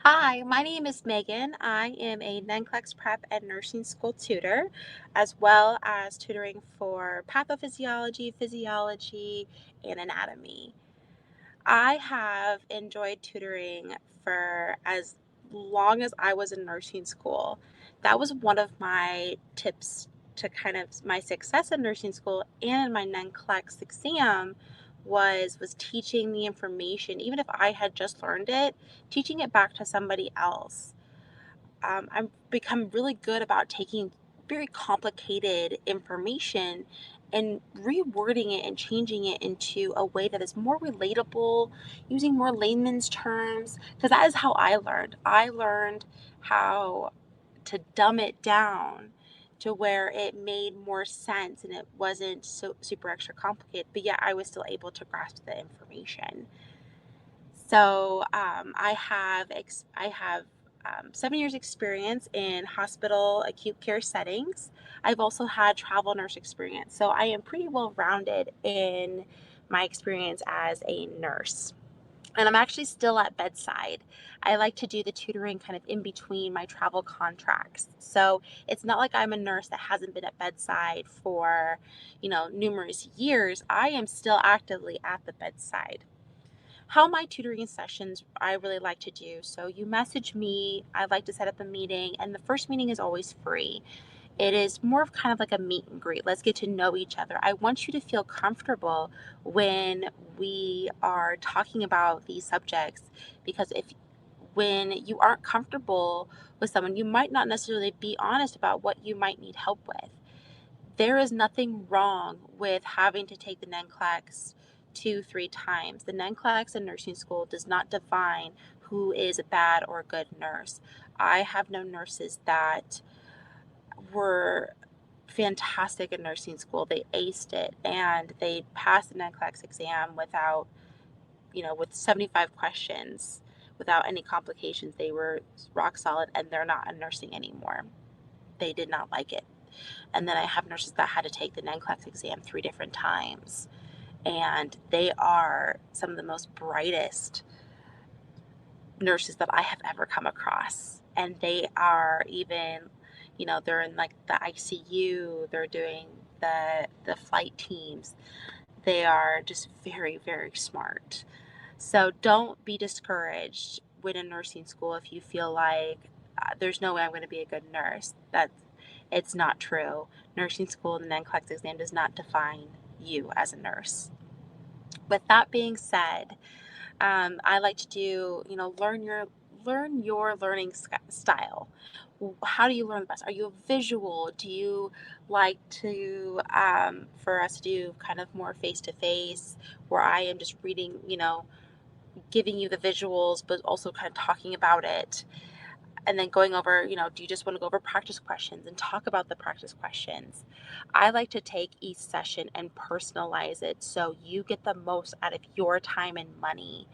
Hi, my name is Megan. I am a NCLEX prep and nursing school tutor, as well as tutoring for pathophysiology, physiology, and anatomy. I have enjoyed tutoring for as long as I was in nursing school. That was one of my tips to kind of my success in nursing school and in my NCLEX exam was teaching the information, even if I had just learned it, teaching it back to somebody else. I've become really good about taking very complicated information and rewording it and changing it into a way that is more relatable, using more layman's terms, because that is how I learned. I learned how to dumb it down to where it made more sense and it wasn't so super extra complicated, but yet I was still able to grasp the information. So I have 7 years experience in hospital acute care settings. I've also had travel nurse experience, so I am pretty well rounded in my experience as a nurse. And I'm actually still at bedside. I like to do the tutoring kind of in between my travel contracts. So it's not like I'm a nurse that hasn't been at bedside for, numerous years. I am still actively at the bedside. How my tutoring sessions I really like to do. So you message me, I like to set up a meeting, and the first meeting is always free. It is more of kind of like a meet and greet. Let's get to know each other. I want you to feel comfortable when we are talking about these subjects because if when you aren't comfortable with someone, you might not necessarily be honest about what you might need help with. There is nothing wrong with having to take the NCLEX 2, 3 times. The NCLEX in nursing school does not define who is a bad or good nurse. I have known nurses that were fantastic in nursing school. They aced it and they passed the NCLEX exam with 75 questions without any complications. They were rock solid and they're not in nursing anymore. They did not like it. And then I have nurses that had to take the NCLEX exam 3 different times. And they are some of the most brightest nurses that I have ever come across. And they are even, they're in like the ICU, they're doing the flight teams. They are just very, very smart. So don't be discouraged when in nursing school if you feel like there's no way I'm going to be a good nurse. It's not true. Nursing school and the NCLEX exam does not define you as a nurse. With that being said, I like to do, learn your learning style. How do you learn the best? Are you a visual? Do you like to for us to do kind of more face to face, where I am just reading, giving you the visuals, but also kind of talking about it? And then going over, do you just want to go over practice questions and talk about the practice questions? I like to take each session and personalize it so you get the most out of your time and money.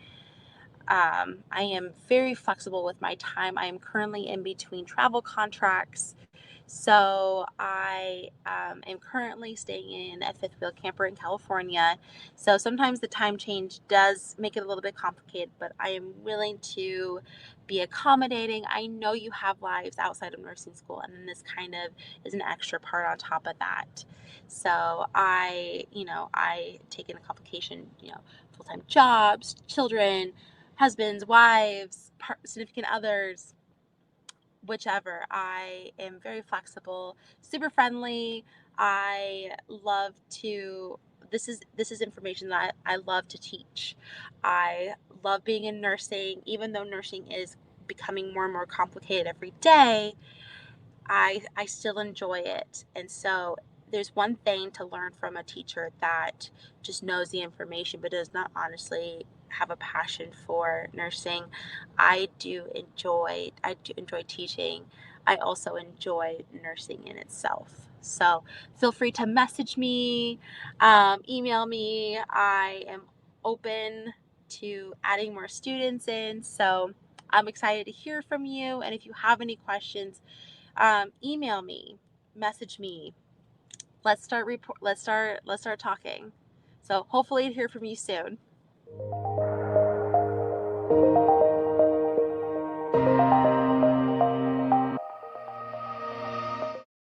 I am very flexible with my time. I am currently in between travel contracts. So I am currently staying in a fifth wheel camper in California. So sometimes the time change does make it a little bit complicated, but I am willing to be accommodating. I know you have lives outside of nursing school, and then this kind of is an extra part on top of that. So I take into complication, full-time jobs, children, husbands, wives, significant others, whichever. I am very flexible, super friendly. I love to this is information that I love to teach. I love being in nursing, even though nursing is becoming more and more complicated every day. I still enjoy it. And so there's one thing to learn from a teacher that just knows the information but does not honestly have a passion for nursing. I do enjoy teaching. I also enjoy nursing in itself. So feel free to message me, email me. I am open to adding more students in. So I'm excited to hear from you. And if you have any questions, email me, message me. Let's start talking. So hopefully to hear from you soon.